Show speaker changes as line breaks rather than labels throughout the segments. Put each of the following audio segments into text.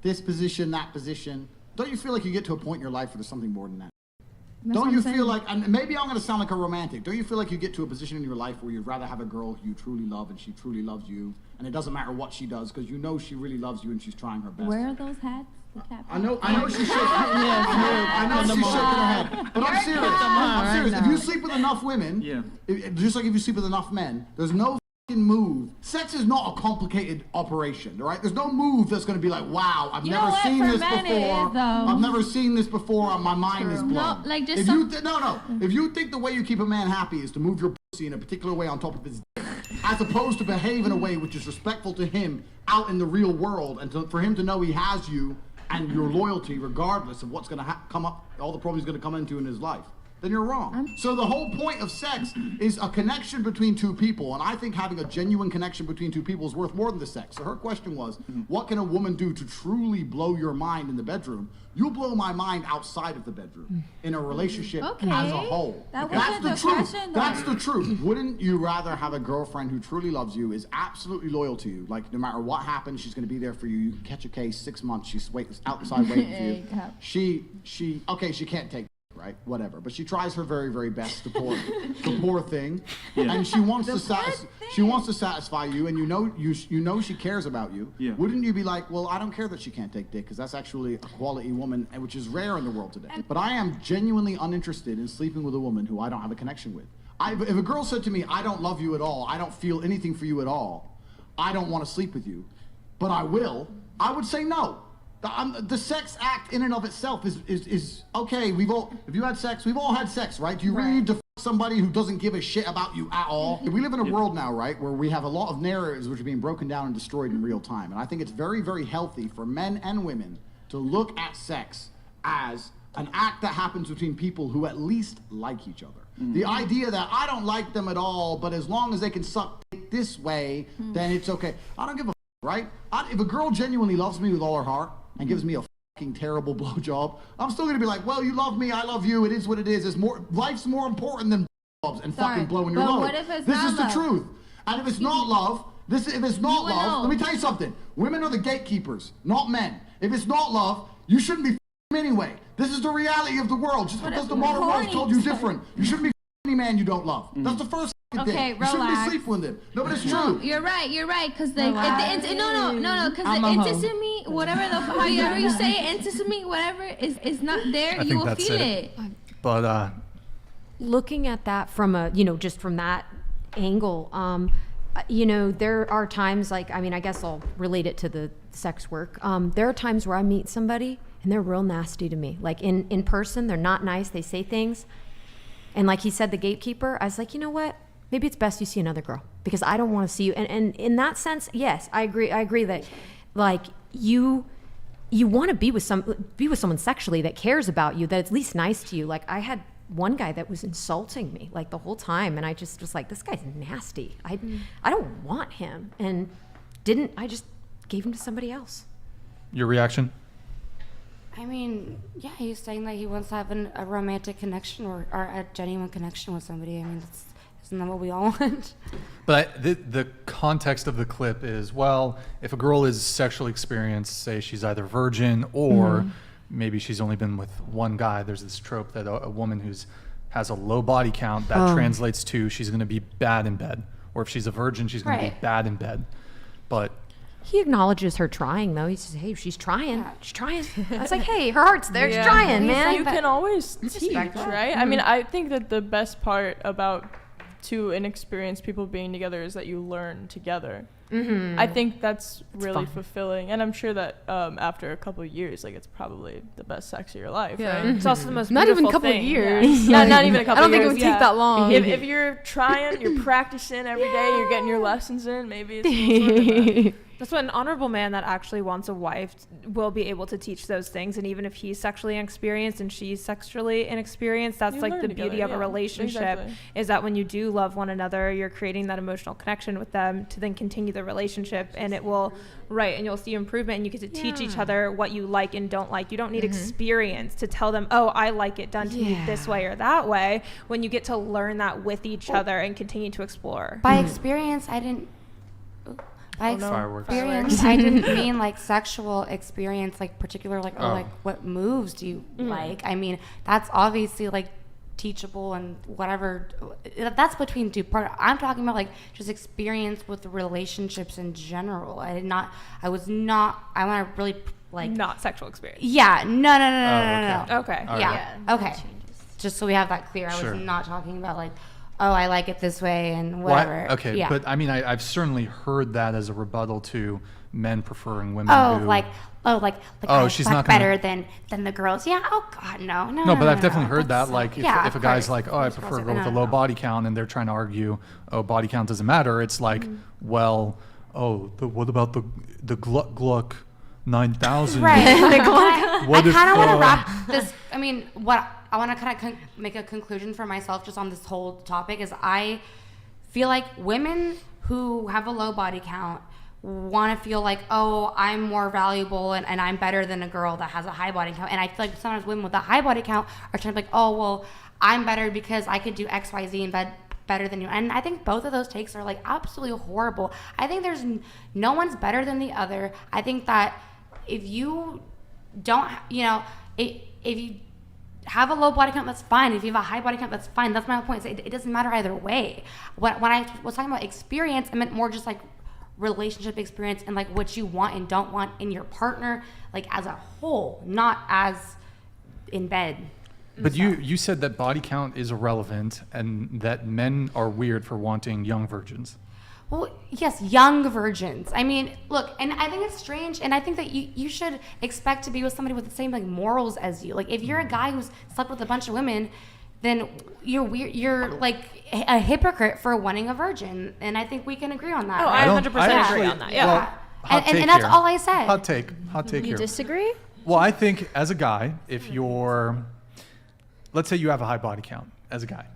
this position, that position. Don't you feel like you get to a point in your life where there's something more than that?
That's
Don't you feel like, and maybe I'm going to sound like a romantic, don't you feel like you get to a position in your life where you'd rather have a girl who you truly love and she truly loves you, and it doesn't matter what she does because you know she really loves you and she's trying her best?
Where are those hats? The cap
I know she's shaking her head. But I'm serious. I'm serious. If you sleep with enough women, just like if you sleep with enough men, there's no move. Sex is not a complicated operation, right? There's no move that's going to be like, wow, I've never seen this before. I've never seen this before. My mind is blown.
No, like just
If you think the way you keep a man happy is to move your pussy in a particular way on top of his dick, as opposed to behave in a way which is respectful to him out in the real world, and for him to know he has you and your loyalty regardless of what's going to come up, all the problems he's going to come into in his life, then you're wrong. So the whole point of sex is a connection between two people, and I think having a genuine connection between two people is worth more than the sex. So her question was, what can a woman do to truly blow your mind in the bedroom? You'll blow my mind outside of the bedroom in a relationship as a whole. That's the truth. That's the truth. Wouldn't you rather have a girlfriend who truly loves you, is absolutely loyal to you, like no matter what happens, she's going to be there for you. You can catch a case, 6 months, she's outside waiting for you. She can't take, right? Whatever. But she tries her very, very best to the poor thing, and she wants to satisfy you, and you know she cares about you. Wouldn't you be like, well, I don't care that she can't take dick because that's actually a quality woman, which is rare in the world today. But I am genuinely uninterested in sleeping with a woman who I don't have a connection with. If a girl said to me, I don't love you at all, I don't feel anything for you at all, I don't want to sleep with you, but I will, I would say no. The sex act in and of itself is okay. If you had sex, we've all had sex, right? Do you really need to somebody who doesn't give a shit about you at all? We live in a world now, right, where we have a lot of narratives which are being broken down and destroyed in real time. And I think it's very, very healthy for men and women to look at sex as an act that happens between people who at least like each other. The idea that I don't like them at all, but as long as they can suck dick this way, then it's okay. I don't give a right? If a girl genuinely loves me with all her heart and gives me a fucking terrible blowjob, I'm still gonna be like, well, you love me, I love you, it is what it is. Life's more important than blowjobs and fucking blowing your load. This is the truth. And if it's not love, let me tell you something. Women are the gatekeepers, not men. If it's not love, you shouldn't be f***ing anyway. This is the reality of the world. Just because the modern world told you different, you shouldn't be f***ing any man you don't love. That's the first thing. You shouldn't be sleeping with him. No, but it's true.
You're right. Because because the intimacy, however you say it, intimacy, whatever is not there, you will feel it.
But
looking at that from just from that angle, there are times I guess I'll relate it to the sex work. There are times where I meet somebody and they're real nasty to me. Like in person, they're not nice. They say things. And like he said, the gatekeeper, I was like, you know what? Maybe it's best you see another girl because I don't want to see you. And in that sense, yes, I agree that like you want to be with someone sexually that cares about you, that's at least nice to you. Like I had one guy that was insulting me like the whole time, and I just was like, this guy's nasty. I don't want him, and I just gave him to somebody else. Your reaction?
I mean, yeah, he's saying that he wants to have a romantic connection or a genuine connection with somebody. I mean, isn't that what we all want?
But the context of the clip is, well, if a girl is sexually experienced, say she's either virgin or maybe she's only been with one guy, there's this trope that a woman who has a low body count, that translates to she's going to be bad in bed. Or if she's a virgin, she's going to be bad in bed. But
he acknowledges her trying, though. He says, hey, she's trying. She's trying. I was like, hey, her heart's there. She's trying, man.
You can always teach, right? I mean, I think that the best part about two inexperienced people being together is that you learn together. I think that's really fulfilling, and I'm sure that after a couple of years, like, it's probably the best sex of your life. Right?
It's also the most beautiful thing. Not even a couple of years.
Not even a couple of years.
I don't think it would take that long.
If you're trying, you're practicing every day, you're getting your lessons in, maybe it's
that's what an honorable man that actually wants a wife will be able to teach those things. And even if he's sexually inexperienced and she's sexually inexperienced, that's like the beauty of a relationship, is that when you do love one another, you're creating that emotional connection with them to then continue the relationship, and it will, and you'll see improvement, and you get to teach each other what you like and don't like. You don't need experience to tell them, oh, I like it done to me this way or that way, when you get to learn that with each other and continue to explore.
By experience, I didn't... By
Fireworks.
experience, I didn't mean like sexual experience, like particular, like like what moves do you like? I mean, that's obviously like teachable and whatever. That's between two parts. I'm talking about like just experience with relationships in general. I want to really like
not sexual experience.
Yeah. No.
Okay.
Yeah. Okay. Just so we have that clear. I was not talking about like, oh, I like it this way and whatever.
Well, but I mean, I've certainly heard that as a rebuttal to men preferring women
she's not better than the girls. Yeah. Oh God, no.
No, but I've definitely heard that. Like, if a guy's like, I prefer a girl with a low body count, and they're trying to argue, body count doesn't matter. It's like, what about the Gluck 9000?
Right. I kind of want to wrap this. I mean, I want to kind of make a conclusion for myself just on this whole topic is I feel like women who have a low body count want to feel like, oh, I'm more valuable and I'm better than a girl that has a high body count. And I feel like sometimes women with a high body count are trying to be like, oh, well, I'm better because I could do X, Y, Z in bed better than you. And I think both of those takes are like absolutely horrible. I think there's no one's better than the other. I think that if you don't, if you have a low body count, that's fine. If you have a high body count, that's fine. That's my whole point. It doesn't matter either way. When I was talking about experience, I meant more just like relationship experience and like what you want and don't want in your partner, like as a whole, not as in bed.
But you said that body count is irrelevant and that men are weird for wanting young virgins.
Well, yes, young virgins. I mean, look, and I think it's strange, and I think that you should expect to be with somebody with the same like morals as you. Like, if you're a guy who's slept with a bunch of women, then you're weird. You're like a hypocrite for wanting a virgin, and I think we can agree on that.
Oh,
right?
I 100% agree on that. Yeah.
Well,
and that's all I said.
Hot take
You
here.
disagree?
Well, I think as a guy, if you're, let's say you have a high body count as a guy,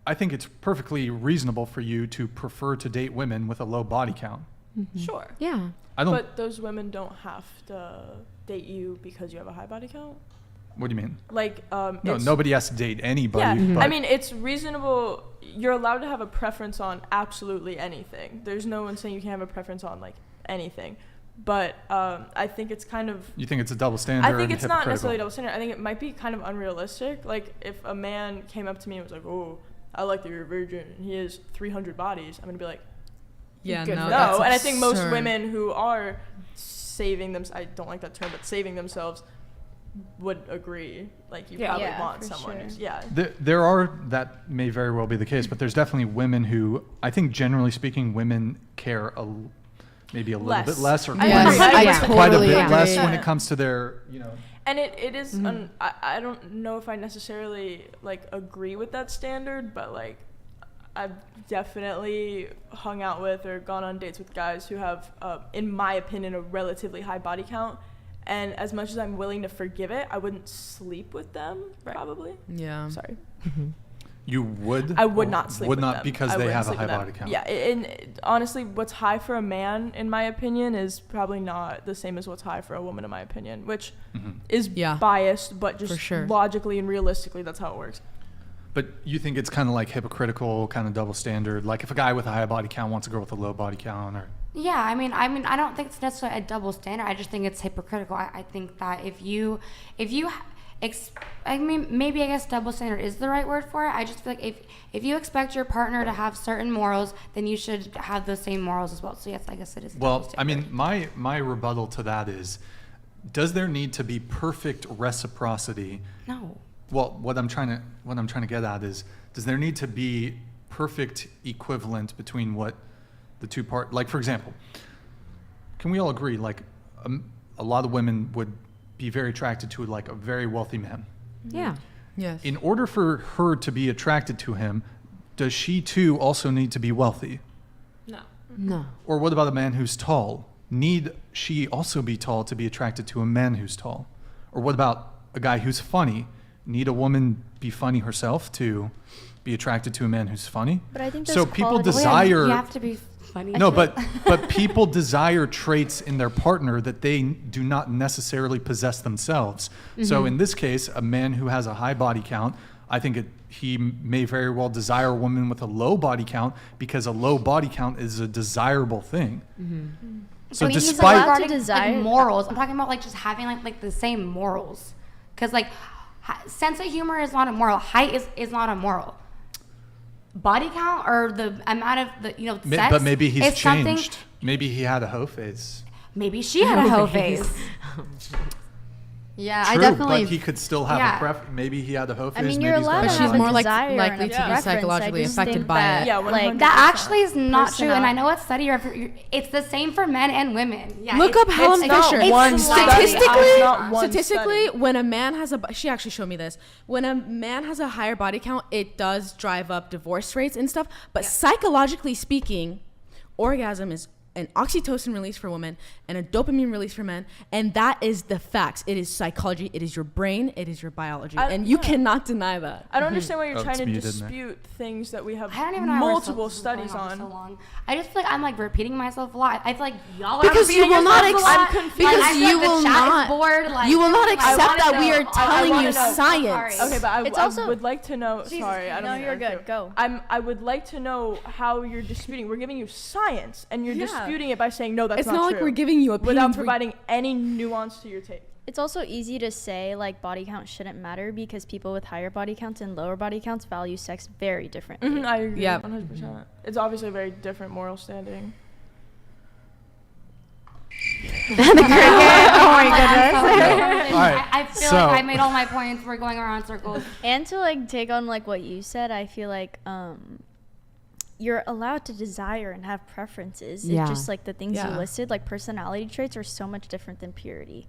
I think it's perfectly reasonable for you to prefer to date women with a low body count.
Mm-hmm. Sure.
Yeah.
But those women don't have to date you because you have a high body count.
What do you mean?
Like,
no, nobody has to date anybody.
Yeah,
but
I mean, it's reasonable. You're allowed to have a preference on absolutely anything. There's no one saying you can't have a preference on like anything. But I think it's kind of...
You think it's a double standard?
I think it's not necessarily a double standard. I think it might be kind of unrealistic. Like, if a man came up to me and was like, oh, I like that you're a virgin, and he has 300 bodies, I'm going to be like,
yeah,
good
no,
no. And I think most women who are saving them, I don't like that term, but saving themselves would agree. Like, you probably want someone who's,
There are, that may very well be the case, but there's definitely women who, I think generally speaking, women care maybe a little bit less or quite a bit less when it comes to their,
And it is, I don't know if I necessarily like agree with that standard, but like I've definitely hung out with or gone on dates with guys who have, in my opinion, a relatively high body count. And as much as I'm willing to forgive it, I wouldn't sleep with them, probably.
Yeah.
Sorry.
You would?
I would not sleep with them.
Would not because they have a high body count.
Yeah, and honestly, what's high for a man, in my opinion, is probably not the same as what's high for a woman, in my opinion, which is biased, but just logically and realistically, that's how it works.
But you think it's kind of like hypocritical, kind of double standard? Like if a guy with a high body count wants a girl with a low body count, or...
Yeah, I mean, I don't think it's necessarily a double standard. I just think it's hypocritical. I think that if you maybe I guess double standard is the right word for it. I just feel like if you expect your partner to have certain morals, then you should have those same morals as well. So yes, I guess it is.
Well, I mean, my rebuttal to that is, does there need to be perfect reciprocity?
No.
Well, what I'm trying to get at is, does there need to be perfect equivalent between what the two like, for example, can we all agree, like, a lot of women would be very attracted to like a very wealthy man?
Yeah.
Yes.
In order for her to be attracted to him, does she too also need to be wealthy?
No.
Or what about a man who's tall? Need she also be tall to be attracted to a man who's tall? Or what about a guy who's funny? Need a woman be funny herself to be attracted to a man who's funny?
But I think
so people desire...
You have to be funny.
No, but people desire traits in their partner that they do not necessarily possess themselves. So in this case, a man who has a high body count, I think he may very well desire a woman with a low body count because a low body count is a desirable thing. So despite
he's allowed to desire morals, I'm talking about like just having like the same morals, because like sense of humor is not immoral. Height is not immoral. Body count or the amount of the sex,
but maybe he's changed.
Something,
maybe he had a hoe phase.
Maybe she had a hoe phase.
Yeah,
True,
I definitely.
but he could still have a preference. Maybe he had a hoe phase.
I mean,
maybe
you're allowed to
he's
have
got
a
a
desire
likely
and a
to be
preference.
psychologically
I just
affected
think
by
that,
it.
Yeah,
like
that actually is not true, and I
Personality.
know it's study. It's the same for men and women. Yeah,
Look up Helen
it's not
Fisher.
one study. It's not one
Statistically,
study.
when a man has she actually showed me this. When a man has a higher body count, it does drive up divorce rates and stuff. But psychologically speaking, orgasm is an oxytocin release for women and a dopamine release for men, and that is the facts. It is psychology. It is your brain. It is your biology, and you cannot deny that.
I don't understand why you're trying to
muted,
dispute things that we have
I don't even know
multiple
why we're
studies
going
on.
for so long. I just feel like I'm like repeating myself a lot. I feel like y'all are
Because you
repeating
will not
yourselves a lot.
accept.
Like, I
Because
feel
you
like the
will
chat is
not.
bored, like,
You will not
I
accept
wanna
that we
know.
are telling
wanna
you
know.
science.
Okay, but
It's
I
also-
would like to know.
Jesus,
Sorry, I don't.
no,
mean to
you're good.
interrupt.
Go.
I would like to know how you're disputing. We're giving you science, and you're
Yeah.
disputing it by saying no, that's
It's
not
not
true.
like we're giving you
without
opinions.
providing any nuance to your take.
It's also easy to say like body count shouldn't matter because people with higher body counts and lower body counts value sex very differently.
I agree.
Yeah.
100%. It's obviously a very different moral standing.
Oh my goodness.
All right,
I feel
so-
like I made all my points. We're going around circles.
And to like take on like what you said, I feel like you're allowed to desire and have preferences.
Yeah.
It's just like the things you
Yeah.
listed, like personality traits are so much different than purity.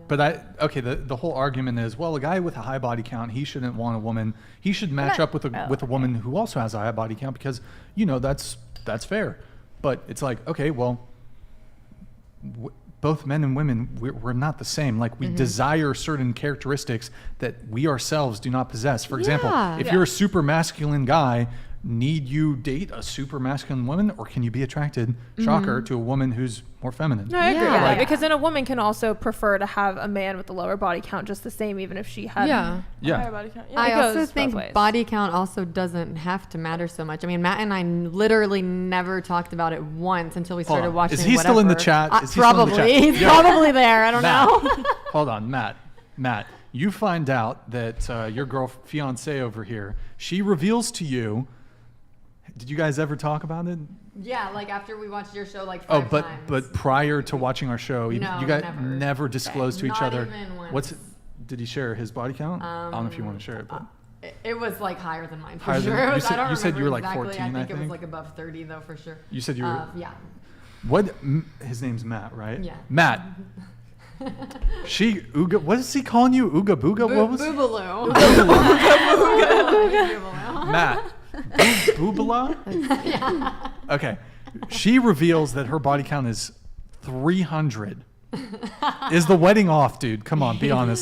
But the whole argument is, well, a guy with a high body count, he shouldn't want a woman. He should match up with a woman who also has a high body count because that's fair. But it's like, okay, well, both men and women, we're not the same. Like we desire certain characteristics that we ourselves do not possess. For example, if you're a super masculine guy, need you date a super masculine woman, or can you be attracted, shocker, to a woman who's more feminine?
No, I agree with
Yeah.
that because then a woman can also prefer to have a man with a lower body count just the same, even if she had
Higher
Yeah.
body count. Yeah.
I
It
also
goes
think
both ways.
body count also doesn't have to matter so much. I mean, Matt and I literally never talked about it once until we started
on.
watching.
Is he still in the chat? Is he still in the
Probably.
chat?
He's
Yeah.
probably there. I don't know.
Hold on, Matt, you find out that your fiance over here, she reveals to you. Did you guys ever talk about it?
Yeah, like after we watched your show like
Oh,
5
but
times.
but prior to watching our show, you
No,
guys
never.
never disclosed to each
Not
other.
even once.
What's? Did he share his body count? I don't know if you want to share it, but
It was like higher than mine for
Higher than-
sure.
you
I
said-
don't
you said you were
remember
like
exactly.
14, I
I think it was
think.
like above 30 though for sure.
you said you were.
Yeah.
What? His name's Matt, right?
Yeah.
Matt. Ooga. What is he calling you? Ooga booga? What was?
Boobaloo.
Matt. Boobala? Okay. She reveals that her body count is 300. Is the wedding off, dude? Come on, be honest.